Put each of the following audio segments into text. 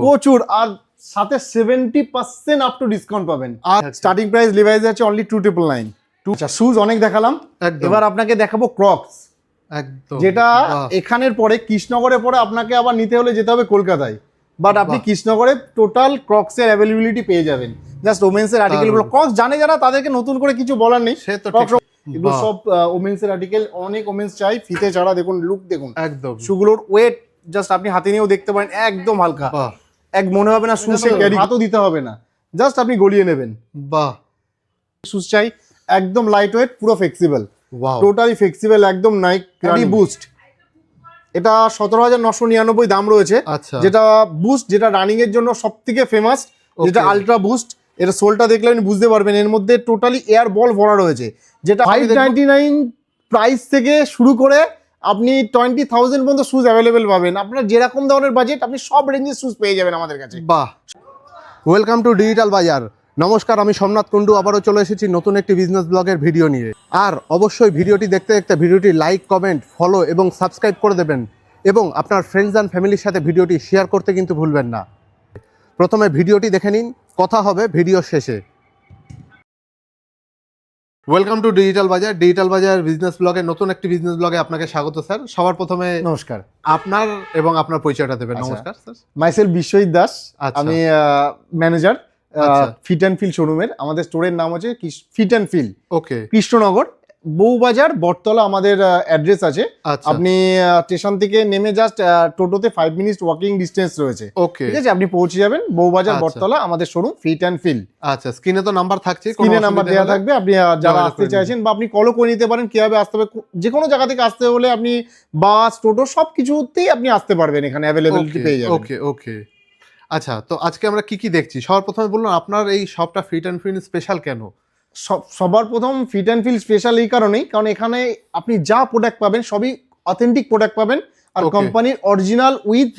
প্রচুর, আর সাথে 70% up to discount পাবেন। আর স্টার্টিং প্রাইস লিভাইস আছে অনলি 2999। আচ্ছা, শুজ অনেক দেখালাম, এবার আপনাকে দেখাবো ক্রক্স। একদম, যেটা এখানের পরে কৃষ্ণনগরের পরে আপনাকে আবার নিতে হলে যেতে হবে কলকাতায়, বাট আপনি কৃষ্ণনগরে টোটাল ক্রক্সের অ্যাভেলেবিলিটি পেয়ে যাবেন। জাস্ট ওমেন্সের আর্টিকেলগুলো ক্রক্স জানে যারা, তাদেরকে নতুন করে কিছু বলার নেই। সে তো এগুলো সব ওমেন্সের আর্টিকেল, অনেক ওমেন্স চাই। ফিতে ছাড়া দেখুন, লুক দেখুন, একদম শুগুলোর ওয়েট জাস্ট আপনি হাতে নিয়েও দেখতে পারেন, একদম হালকা, এক মনে হবে না শুজে ক্যারি হাতও দিতে হবে না, জাস্ট আপনি গলিয়ে নেবেন। বাহ, শুজ চাই একদম লাইট ওয়েট, পুরো ফ্লেক্সিবল, ওয়াও টোটালি ফ্লেক্সিবল, একদম নাইক বুস্ট। এটা 17,999 দাম রয়েছে। আচ্ছা, যেটা বুস্ট, যেটা রানিং এর জন্য সব থেকে ফেমাস, যেটা আলট্রা বুস্ট। এটা সোলটা দেখলে আপনি বুঝতে পারবেন, এর মধ্যে টোটালি এয়ার বল ভরা রয়েছে। যেটা 599 প্রাইস থেকে শুরু করে আপনি 20,000 পর্যন্ত শুজ অ্যাভেলেবেল পাবেন। আপনার যেরকম ধরনের বাজেট, আপনি সব রেঞ্জের শুজ পেয়ে যাবেন আমাদের কাছে। বাহ, ওয়েলকাম টু ডিজিটাল বাজার। নমস্কার, আমি সোমনাথ কুন্ডু আবারও চলে এসেছি নতুন একটি বিজনেস ব্লগের ভিডিও নিয়ে। আর অবশ্যই ভিডিওটি দেখতে দেখতে ভিডিওটি লাইক, কমেন্ট, ফলো এবং সাবস্ক্রাইব করে দেবেন, এবং আপনার ফ্রেন্ডস অ্যান্ড ফ্যামিলির সাথে ভিডিওটি শেয়ার করতে কিন্তু ভুলবেন না। প্রথমে ভিডিওটি দেখে নিন, কথা হবে ভিডিও শেষে। ওয়েলকাম টু ডিজিটাল বাজার। ডিজিটাল বাজার বিজনেস ব্লগে নতুন একটি বিজনেস ব্লগে আপনাকে স্বাগত স্যার। সবার প্রথমে নমস্কার, আপনার এবং আপনার পরিচয়টা দেবেন। নমস্কার স্যার, মাইসেলফ বিশ্বজিৎ দাস, আমি ম্যানেজার ফিট অ্যান্ড ফিল শোরুমের। আমাদের স্টোরের নাম হচ্ছে ফিট অ্যান্ড ফিল, ওকে, কৃষ্ণনগর, বউবাজার, বটতলা আমাদের অ্যাড্রেস আছে। আপনি স্টেশন থেকে নেমে জাস্ট টোটোতে 5 মিনিট ওয়াকিং ডিস্টেন্স রয়েছে, ওকে, ঠিক আছে? আপনি পৌঁছে যাবেন বউবাজার, বটতলা, আমাদের শোরুম ফিট অ্যান্ড ফিল। আচ্ছা, স্ক্রিনে তো নাম্বার থাকছে, স্ক্রিনে নাম্বার দেওয়া থাকবে। আপনি যারা আসতে চাইছেন, বা আপনি কলও করে নিতে পারেন কিভাবে আসতে হবে। যে কোনো জায়গা থেকে আসতে হলে আপনি বাস, টোটো সবকিছুতেই আপনি আসতে পারবেন, এখানে অ্যাভেলেবিলিটি পেয়ে যাবেন। ওকে ওকে। আচ্ছা, তো আজকে আমরা কি কি দেখছি? সবার প্রথমে বলুন, আপনার এই শপটা ফিট অ্যান্ড ফিল স্পেশাল কেন? সবার প্রথম ফিট অ্যান্ড ফিল স্পেশাল এই কারণেই, কারণ এখানে আপনি যা প্রোডাক্ট পাবেন সবই অথেন্টিক প্রোডাক্ট পাবেন, আর কোম্পানির অরিজিনাল উইথ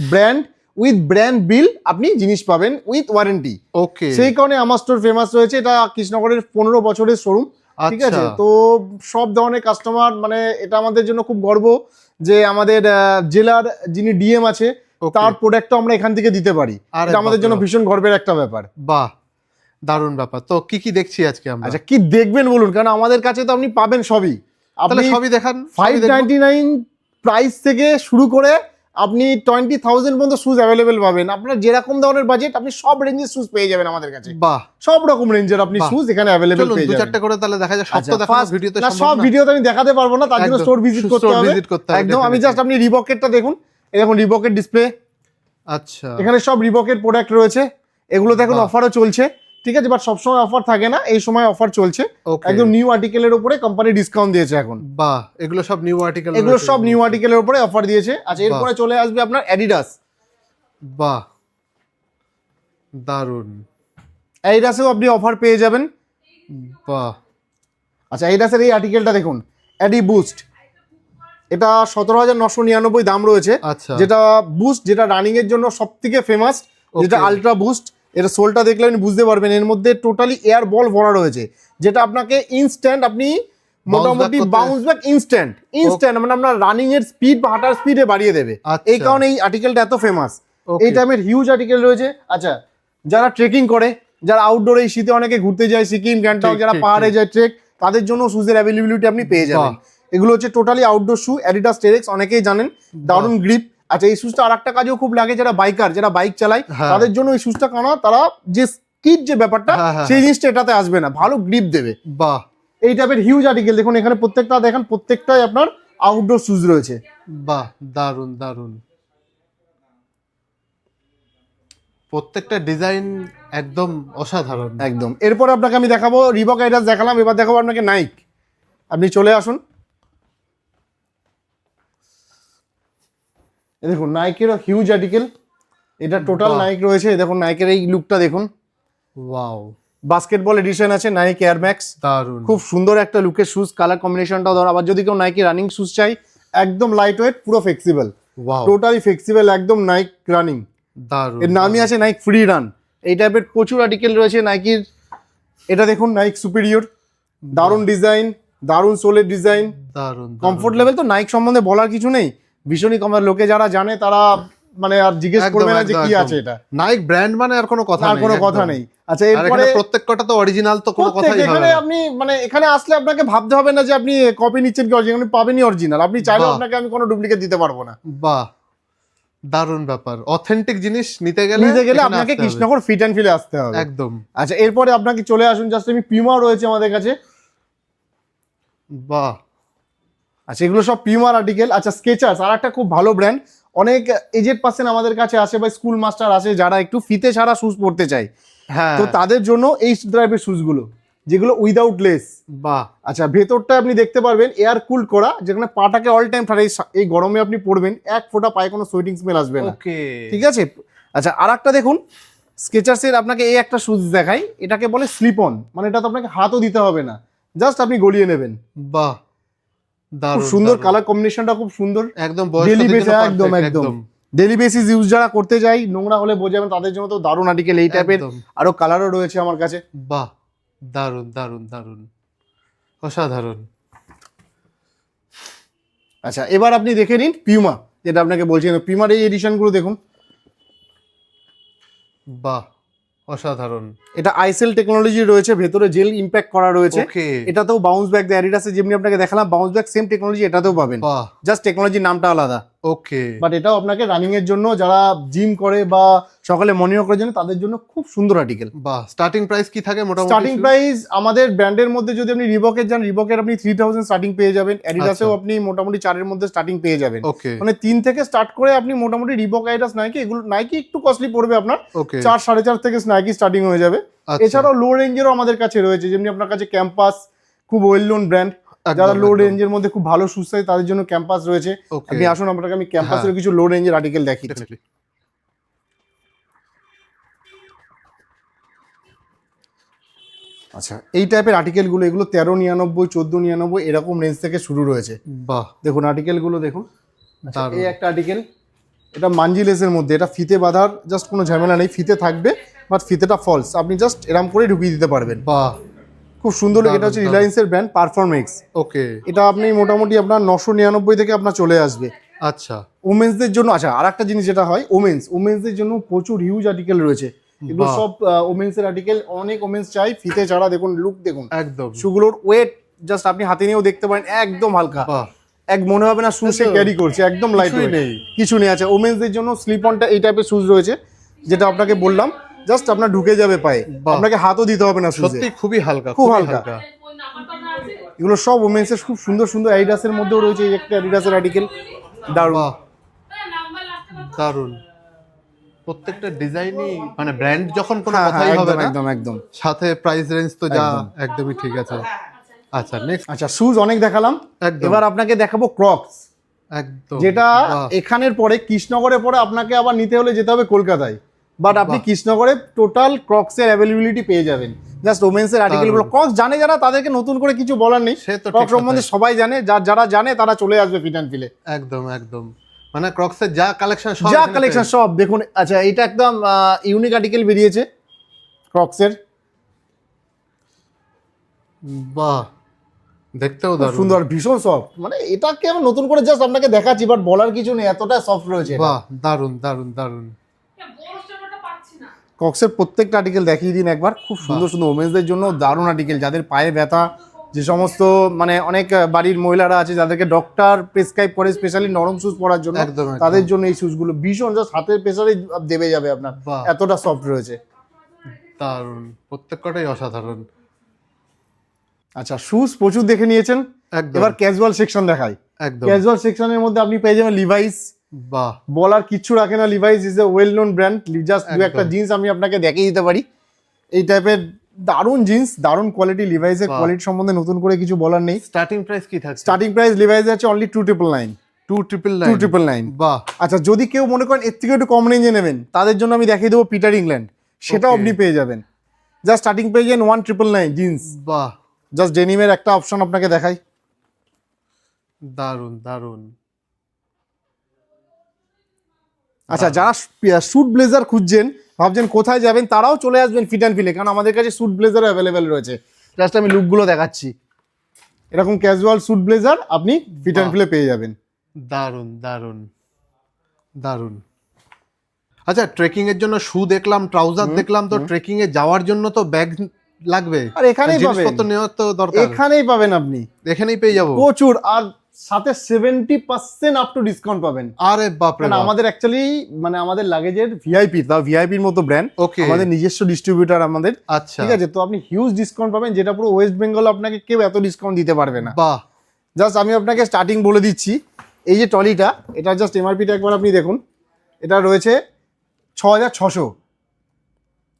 ব্র্যান্ড বিল আপনি জিনিস পাবেন, উইথ ওয়ারেন্টি। ওকে, সেই কারণে আমার স্টোর ফেমাস রয়েছে। এটা কৃষ্ণনগরের 15 বছরের শোরুম, ঠিক আছে? তো সব ধরনের কাস্টমার, মানে এটা আমাদের জন্য খুব গর্ব যে আমাদের জেলার যিনি ডিএম আছে তার প্রোডাক্টটা আমরা এখান থেকে দিতে পারি। এটা আমাদের জন্য ভীষণ গর্বের একটা ব্যাপার। বাহ, দারুণ ব্যাপার। তো কি কি দেখছি আজকে আমরা? আচ্ছা, কি দেখবেন বলুন, কারণ আমাদের কাছে তো আপনি পাবেন সবই। আপনি সবই দেখান। 599 প্রাইস থেকে শুরু করে আপনি 20,000 পর্যন্ত শুজ অ্যাভেলেবেল পাবেন। আপনার যেরকম ধরনের বাজেট, আপনি সব রেঞ্জের শুজ পেয়ে যাবেন আমাদের কাছে। বাহ, সব রকম রেঞ্জের আপনি শুজ এখানে অ্যাভেলেবেল পেয়ে যাবেন। 2-4টা করে তাহলে দেখা যায়। সব তো দেখানো ভিডিওতে সম্ভব না। সব ভিডিওতে আমি দেখাতে পারবো না, তার জন্য স্টোর ভিজিট করতে হবে একদম। আমি জাস্ট, আপনি রিবকেরটা দেখুন, এই দেখুন রিবকের ডিসপ্লে। আচ্ছা, এখানে সব রিবকের প্রোডাক্ট রয়েছে। এগুলো দেখুন অফারও চলছে, ঠিক আছে? বাট সবসময় অফার থাকে না, এই সময় অফার চলছে। একদম নিউ আর্টিকেলের উপরে কোম্পানি ডিসকাউন্ট দিয়েছে এখন। বাহ, এগুলো সব নিউ আর্টিকেল, এগুলো সব নিউ আর্টিকেলের উপরে অফার দিয়েছে। আচ্ছা, এরপরে চলে আসবে আপনার অ্যাডিডাস। বাহ, দারুণ। অ্যাডিডাসেও আপনি অফার পেয়ে যাবেন। বাহ, আচ্ছা, অ্যাডিডাসের এই আর্টিকেলটা দেখুন, অ্যাডি বুস্ট। এটা 17,999 দাম রয়েছে। আচ্ছা, যেটা বুস্ট, যেটা রানিং এর জন্য সব থেকে ফেমাস, যেটা আলট্রা বুস্ট। এটা সোলটা দেখলে আপনি বুঝতে পারবেন, এর মধ্যে টোটালি এয়ার বল ভরা রয়েছে, যেটা আপনাকে ইনস্ট্যান্ট, আপনি মোটামুটি বাউন্স ব্যাক ইনস্ট্যান্ট, মানে আপনার রানিং এর স্পিড বা হাঁটার স্পিডে বাড়িয়ে দেবে। এই কারণে এই আর্টিকেলটা এত ফেমাস। এই টাইমের হিউজ আর্টিকেল রয়েছে। আচ্ছা, যারা ট্রেকিং করে, যারা আউটডোর, এই শীতে অনেকে ঘুরতে যায় সিকিম, গ্যাংটক, যারা পাহাড়ে যায় ট্রেক, তাদের জন্য শুজের অ্যাভেলেবিলিটি আপনি পেয়ে যাবেন। এগুলো হচ্ছে টোটালি আউটডোর শু, অ্যাডিডাস টেরেক্স, অনেকেই জানেন, দারুণ গ্রিপ। আচ্ছা, এই শুজটা আর একটা কাজেও খুব লাগে, যারা বাইকার, যারা বাইক চালায়, তাদের জন্য এই শুজটা কেনা, তারা যে স্কিড যে ব্যাপারটা, সেই জিনিসটা এটাতে আসবে না, ভালো গ্রিপ দেবে। বাহ, এই টাইপের হিউজ আর্টিকেল দেখুন, এখানে প্রত্যেকটা দেখেন, প্রত্যেকটাই আপনার আউটডোর শুজ রয়েছে। বাহ, দারুণ দারুণ। প্রত্যেকটা ডিজাইন একদম অসাধারণ, একদম। এরপর আপনাকে আমি দেখাবো রিবক, অ্যাডিডাস দেখালাম, এবার দেখাবো আপনাকে নাইক। আপনি চলে আসুন, দেখুন নাইকেরও হিউজ আর্টিকেল। এটা টোটাল নাইক রয়েছে। দেখুন নাইকের এই লুকটা দেখুন, ওয়াও, বাস্কেটবল এডিশন আছে নাইক এয়ার ম্যাক্স, দারুণ, খুব সুন্দর একটা লুকের শুজ। কালার কম্বিনেশনটাও ধর, আবার যদি কেউ নাইকি রানিং শুজ চাই, একদম লাইট ওয়েট, পুরো ফ্লেক্সিবল, টোটালি ফ্লেক্সিবল, একদম নাইক রানিং। দারুণ, এর নামই আছে নাইক ফ্রি রান। এই টাইপের প্রচুর আর্টিকেল রয়েছে নাইকির। এটা দেখুন নাইক সুপিরিয়র, দারুণ ডিজাইন, দারুণ সোলের ডিজাইন, দারুণ কমফোর্ট লেভেল। তো নাইক সম্বন্ধে বলার কিছু নেই, ভীষণই কম। লোকে যারা জানে তারা মানে আর জিজ্ঞেস একদম, করবে না যে একদম, কি একদম। আছে এটা, নাইক ব্র্যান্ড মানে আর কোনো কথা আর নেই, কোনো একদম। কথা নেই। আচ্ছা আর এখানে এরপরে প্রত্যেকটা তো অরিজিনাল, তো কোনো প্রত্যেক কথাই হবে এখানে না। আপনি মানে এখানে আসলে আপনাকে ভাবতে হবে না যে আপনি কপি নিচ্ছেন কি অরিজিনাল, আপনি পাবেনই অরিজিনাল। আপনি চাইলেও বাহ। আপনাকে আমি কোনো ডুপ্লিকেট দিতে পারবো না। বাহ, দারুণ ব্যাপার। অথেন্টিক জিনিস নিতে গেলে এখানে এখানে আপনাকে আসতে হবে। কৃষ্ণনগর ফিট অ্যান্ড ফিলে আসতে হবে। একদম। আচ্ছা এরপরে আপনাকে চলে আসুন, জাস্ট আমি পিউমা রয়েছে আমাদের কাছে। বাহ, আচ্ছা এগুলো সব পিউমার আর্টিকেল। আচ্ছা স্কেচার্স আর একটা খুব ভালো ব্র্যান্ড, অনেক এজেড পার্সন আমাদের কাছে আসে বা স্কুল মাস্টার আসে যারা একটু ফিতে ছাড়া শুজ পরতে চায়, হ্যাঁ, তো তাদের জন্য এই ড্রাইভের শুজগুলো যেগুলো উইদাউট লেস। বাহ, আচ্ছা ভেতরটা আপনি দেখতে পারবেন এয়ার কুল করা, যেখানে পাটাকে অল টাইম ঠান্ডা, এই গরমে আপনি পরবেন এক ফোঁটা পায়ে কোনো সোয়েটিং স্মেল আসবে না। ওকে, ঠিক আছে। আচ্ছা আর একটা দেখুন স্কেচার্সের, আপনাকে এই একটা শুজ দেখাই, এটাকে বলে স্লিপ অন, মানে এটা তো আপনাকে হাতও দিতে হবে না, জাস্ট আপনি গলিয়ে নেবেন। বাহ, খুব দারুণ সুন্দর দারুণ। কালার কম্বিনেশনটা খুব সুন্দর। একদম ডেলি বয়স্কদের বেসে জন্য একদম perfect, একদম ডেলি বেসিস ইউজ যারা করতে যায়, নোংরা হলে বোঝাবেন তাদের জন্য তো দারুণ আর্টিকেল এই টাইপের। একদম। আরো কালারও রয়েছে আমার কাছে। বাহ, দারুণ দারুণ দারুণ, অসাধারণ। আচ্ছা এবার আপনি দেখে নিন পিউমা, যেটা আপনাকে বলছিলাম, পিউমার এই এডিশনগুলো দেখুন। বাহ, অসাধারণ। এটা আইসেল টেকনোলজি রয়েছে, ভেতরে জেল ইম্প্যাক্ট করা রয়েছে। ওকে, এটাতেও বাউন্স ব্যাক দেয়, অ্যাডিডাসে যেমনি আপনাকে দেখালাম বাউন্স ব্যাক, সেম টেকনোলজি এটাতেও পাবেন, বাহ, জাস্ট টেকনোলজির নামটা আলাদা। ওকে, বাট এটাও আপনাকে রানিং এর জন্য, যারা জিম করে বা সকালে মর্নিং ওয়াক করার জন্য তাদের জন্য খুব সুন্দর আর্টিকেল। বাহ। স্টার্টিং প্রাইস কি থাকে মোটামুটি? স্টার্টিং প্রাইস আমাদের ব্র্যান্ডের মধ্যে যদি আপনি রিবকের যান, রিবকের আপনি 3000 স্টার্টিং পেয়ে যাবেন, অ্যাডিডাসেও আচ্ছা। আপনি মোটামুটি 4 মধ্যে স্টার্টিং পেয়ে যাবেন। ওকে, মানে 3 থেকে স্টার্ট করে আপনি মোটামুটি রিবক, অ্যাডিডাস, নাইকি, এগুলো নাইকি একটু কস্টলি পড়বে আপনার, ওকে, 4 4.5 থেকে নাইকি স্টার্টিং হয়ে যাবে। আচ্ছা। এছাড়াও লো রেঞ্জেরও আমাদের কাছে রয়েছে, যেমনি আপনার কাছে ক্যাম্পাস, খুব ওয়েল নোন ব্র্যান্ড, একদম, যারা লো একদম। রেঞ্জের মধ্যে খুব ভালো শুজ চাই তাদের জন্য ক্যাম্পাস রয়েছে। ওকে, আপনি আসুন আপনাকে আমি ক্যাম্পাসের হ্যাঁ। কিছু লো রেঞ্জের আর্টিকেল দেখিয়ে দিচ্ছি। Definitely. আচ্ছা এই টাইপের আর্টিকেলগুলো, এগুলো 1399 1499 এরকম রেঞ্জ থেকে শুরু রয়েছে। বাহ, দেখুন আর্টিকেলগুলো দেখুন। আচ্ছা, দারুণ। এই একটা আর্টিকেল, এটা মাঞ্জি লেসের মধ্যে, এটা ফিতে বাঁধার জাস্ট কোনো ঝামেলা নেই, ফিতে থাকবে বাট ফিতেটা ফলস, আপনি জাস্ট এরম করে ঢুকিয়ে দিতে পারবেন। বাহ, খুব সুন্দর। দারুণ, এটা হচ্ছে দারুণ। রিলায়েন্সের ব্র্যান্ড পারফরমেক্স। ওকে, এটা আপনি মোটামুটি আপনার 999 থেকে আপনার চলে আসবে আচ্ছা। ওমেন্সদের জন্য। আচ্ছা আর একটা জিনিস যেটা হয়, ওমেন্সদের জন্য প্রচুর হিউজ আর্টিকেল রয়েছে, এগুলো বাহ। সব ওমেন্সের আর্টিকেল। অনেক ওমেন্স চাই ফিতে ছাড়া, দেখুন লুক দেখুন, একদম, শুগুলোর ওয়েট জাস্ট আপনি হাতে নিয়েও দেখতে পারেন, একদম হালকা, বাহ, এক মনে হবে না শু সে তো ক্যারি করছে, একদম লাইট কিছুই ওয়েট, নেই। কিছু নেই। আছে ওমেন্সদের জন্য স্লিপ অনটা এই টাইপের শুজ রয়েছে, যেটা আপনাকে বললাম জাস্ট আপনার ঢুকে যাবে পায়ে, বাহ। আপনাকে হাতও দিতে হবে না শুজে, সত্যি খুবই হালকা, খুব খুবই হালকা। হালকা। এগুলো সব ওমেন্সের খুব সুন্দর সুন্দর। অ্যাডিডাসের মধ্যেও রয়েছে এই একটা অ্যাডিডাসের আর্টিকেল, দারুণ। বাহ, দারুণ। প্রত্যেকটা ডিজাইনই মানে ব্র্যান্ড যখন কোনো হ্যাঁ কথাই হবে একদম না, একদম একদম। সাথে প্রাইস রেঞ্জ তো যা একদম। একদমই ঠিক আছে। আচ্ছা, নেক্সট। আচ্ছা শুজ অনেক দেখালাম, একদম। এবার আপনাকে দেখাবো ক্রক্স, একদম, যেটা বাহ, এখানের পরে কৃষ্ণনগরের পরে আপনাকে আবার নিতে হলে যেতে হবে কলকাতায়, বাট আপনি বাহ। কৃষ্ণনগরে টোটাল ক্রক্সের অ্যাভেলেবিলিটি পেয়ে যাবেন। জাস্ট ওমেন্সের আর্টিকেলগুলো ক্রক্স জানে যারা, তাদেরকে নতুন করে কিছু বলার নেই, সে তো ঠিক ক্রক্স সম্বন্ধে কথাই। সবাই জানে, যারা জানে তারা চলে আসবে ফিট অ্যান্ড ফিলে। একদম একদম, মানে ক্রক্সের যা কালেকশন সব যা এখানে কালেকশন পেয়ে- সব দেখুন। আচ্ছা এটা একদম ইউনিক আর্টিকেল বেরিয়েছে ক্রক্সের, বাহ, দেখতেও খুব দারুণ। সুন্দর, ভীষণ সফট, মানে এটাকে আমি নতুন করে জাস্ট আপনাকে দেখাচ্ছি, বাট বলার কিছু নেই, এতটা সফট রয়েছে এটা। বাহ, দারুণ দারুণ দারুণ। ক্রক্সের প্রত্যেকটা আর্টিকেল দেখিয়ে দিন একবার, খুব সুন্দর সুন্দর ওমেন্সদের জন্য দারুণ আর্টিকেল, যাদের পায়ে ব্যথা, যে সমস্ত মানে অনেক বাড়ির মহিলারা আছে যাদেরকে ডক্টর প্রেসক্রাইব করে স্পেশালি নরম শুজ পরার জন্য, একদম, একদম। তাদের জন্য এই শুজগুলো ভীষণ জাস্ট হাতের প্রেসারে দেবে যাবে আপনার, বাহ। এতটা সফট রয়েছে। দারুণ, প্রত্যেকটাই অসাধারণ। আচ্ছা শুজ প্রচুর দেখে নিয়েছেন, একদম, এবার ক্যাজুয়াল সেকশন দেখাই। একদম, ক্যাজুয়াল সেকশনের মধ্যে আপনি পেয়ে যাবেন লিভাইস, বাহ, বলার কিচ্ছু রাখে না, Levi's is a well known brand. Just দু একটা একদম। জিন্স আমি আপনাকে দেখিয়ে দিতে পারি, এই টাইপের দারুণ জিন্স, দারুণ কোয়ালিটি। লিভাইসের বাহ। কোয়ালিটি সম্বন্ধে নতুন করে কিছু বলার নেই। স্টার্টিং প্রাইস কি থাকছে? স্টার্টিং প্রাইস লিভাইস আছে অনলি 2999। 2999। বাহ। আচ্ছা যদি কেউ মনে করেন এর থেকে একটু কম রেঞ্জে নেবেন, তাদের জন্য আমি দেখিয়ে দেবো পিটার ইংল্যান্ড, সেটাও Okay. আপনি পেয়ে যাবেন। জাস্ট স্টার্টিং পেয়ে যাবেন 1999 জিন্স। বাহ, জাস্ট ডেনিমের একটা অপশন আপনাকে দেখাই, দারুণ দারুণ। আচ্ছা যারা স্যুট ব্লেজার খুঁজছেন, ভাবছেন কোথায় যাবেন, তারাও চলে আসবেন ফিট অ্যান্ড ফিলে, কারণ আমাদের কাছে স্যুট ব্লেজার অ্যাভেলেবেল রয়েছে। জাস্ট আমি লুকগুলো দেখাচ্ছি, এরকম ক্যাজুয়াল স্যুট ব্লেজার আপনি ফিট অ্যান্ড ফিলে পেয়ে যাবেন। দারুণ দারুণ দারুণ। আচ্ছা, ট্রেকিং এর জন্য শু দেখলাম, ট্রাউজার দেখলাম, তো ট্রেকিং এ যাওয়ার জন্য তো ব্যাগ লাগবে, আর এখানেই পাবেন, জিনিসপত্র নেওয়ার তো দরকার, এখানেই পাবেন আপনি, এখানেই পেয়ে যাবো প্রচুর। আর সাথে 70% আপ টু ডিসকাউন্ট পাবেন। আরে বাপরে কারণ বাপ। আমাদের অ্যাকচুয়ালি মানে আমাদের লাগেজের ভিআইপি, তাও ভিআইপির মতো ব্র্যান্ড, ওকে, আমাদের নিজস্ব ডিস্ট্রিবিউটার আমাদের, আচ্ছা ঠিক আছে। তো আপনি হিউজ ডিসকাউন্ট পাবেন, যেটা পুরো ওয়েস্ট বেঙ্গল আপনাকে কেউ এত ডিসকাউন্ট দিতে পারবে না। বাহ, জাস্ট আমি আপনাকে স্টার্টিং বলে দিচ্ছি, এই যে ট্রলিটা, এটা জাস্ট এমআরপিটা একবার আপনি দেখুন, এটা রয়েছে 6600,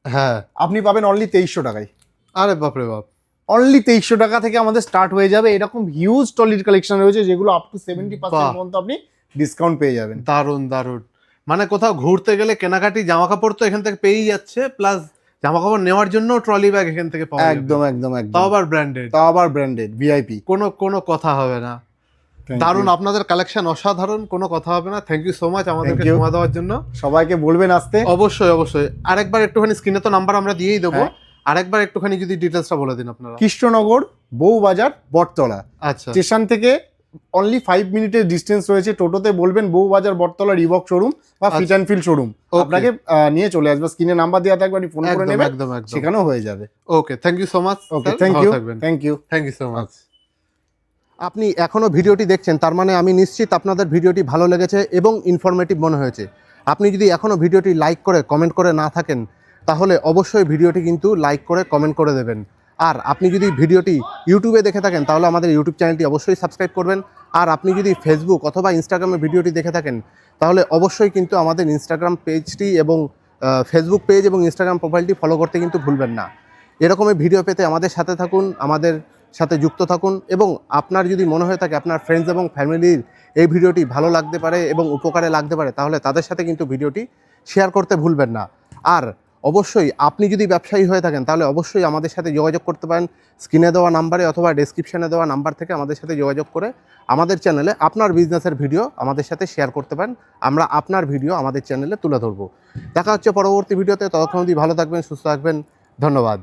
হ্যাঁ, আপনি পাবেন অনলি 2300 টাকায়। আরে বাপরে বাপ, অনলি 2300 টাকা থেকে আমাদের স্টার্ট হয়ে যাবে। এরকম হিউজ ট্রলির কালেকশন রয়েছে, যেগুলো আপ টু 70% পর্যন্ত আপনি ডিসকাউন্ট পেয়ে যাবেন। দারুণ দারুণ। মানে কোথাও ঘুরতে গেলে কেনাকাটি জামা কাপড় তো এখান থেকে পেয়েই যাচ্ছে, প্লাস জামা কাপড় নেওয়ার জন্য ট্রলি ব্যাগ এখান থেকে পাওয়া যাবে, একদম একদম একদম, তাও আবার ব্র্যান্ডেড, তাও আবার ব্র্যান্ডেড ভিআইপি। কোনো কথা হবে না। দারুণ, আপনাদের কালেকশন অসাধারণ, কোনো কথা হবে না। থ্যাংক ইউ সো মাচ আমাদেরকে you. সময় দেওয়ার জন্য। সবাইকে বলবেন আসতে। অবশ্যই অবশ্যই। আরেকবার একটুখানি স্ক্রিনে তো নাম্বার আমরা দিয়েই দেবো, হ্যাঁ। আরেকবার একটুখানি যদি ডিটেলসটা বলে দিন আপনারা। কৃষ্ণনগর, বউবাজার, বটতলা আচ্ছা, স্টেশন থেকে অনলি 5 মিনিটের ডিস্টেন্স রয়েছে। টোটোতে বলবেন বউবাজার বটতলা রিবক শোরুম বা ফিট অ্যান্ড ফিল শোরুম, আপনাকে নিয়ে চলে আসবে। স্ক্রিনে নাম্বার দেওয়া থাকবে, আপনি ফোন করে একদম নেবেন, একদম একদম। সেখানেও হয়ে যাবে। Okay, thank you so much. Okay, thank you, thank you. Thank you so much. আপনি এখনও ভিডিওটি দেখছেন, তার মানে আমি নিশ্চিত আপনাদের ভিডিওটি ভালো লেগেছে এবং ইনফরমেটিভ মনে হয়েছে। আপনি যদি এখনও ভিডিওটি লাইক করে কমেন্ট করে না থাকেন, তাহলে অবশ্যই ভিডিওটি কিন্তু লাইক করে কমেন্ট করে দেবেন। আর আপনি যদি ভিডিওটি ইউটিউবে দেখে থাকেন, তাহলে আমাদের ইউটিউব চ্যানেলটি অবশ্যই সাবস্ক্রাইব করবেন। আর আপনি যদি ফেসবুক অথবা ইনস্টাগ্রামে ভিডিওটি দেখে থাকেন, তাহলে অবশ্যই কিন্তু আমাদের ইনস্টাগ্রাম পেজটি এবং ফেসবুক পেজ এবং ইনস্টাগ্রাম প্রোফাইলটি ফলো করতে কিন্তু ভুলবেন না। এরকমই ভিডিও পেতে আমাদের সাথে থাকুন, আমাদের সাথে যুক্ত থাকুন। এবং আপনার যদি মনে হয়ে থাকে আপনার ফ্রেন্ডস এবং ফ্যামিলির এই ভিডিওটি ভালো লাগতে পারে এবং উপকারে লাগতে পারে, তাহলে তাদের সাথে কিন্তু ভিডিওটি শেয়ার করতে ভুলবেন না। আর অবশ্যই আপনি যদি ব্যবসায়ী হয়ে থাকেন, তাহলে অবশ্যই আমাদের সাথে যোগাযোগ করতে পারেন স্ক্রিনে দেওয়া নাম্বারে অথবা ডেসক্রিপশনে দেওয়া নাম্বার থেকে আমাদের সাথে যোগাযোগ করে আমাদের চ্যানেলে আপনার বিজনেসের ভিডিও আমাদের সাথে শেয়ার করতে পারেন। আমরা আপনার ভিডিও আমাদের চ্যানেলে তুলে ধরবো। দেখা হচ্ছে পরবর্তী ভিডিওতে। ততক্ষণ অবধি ভালো থাকবেন, সুস্থ থাকবেন। ধন্যবাদ।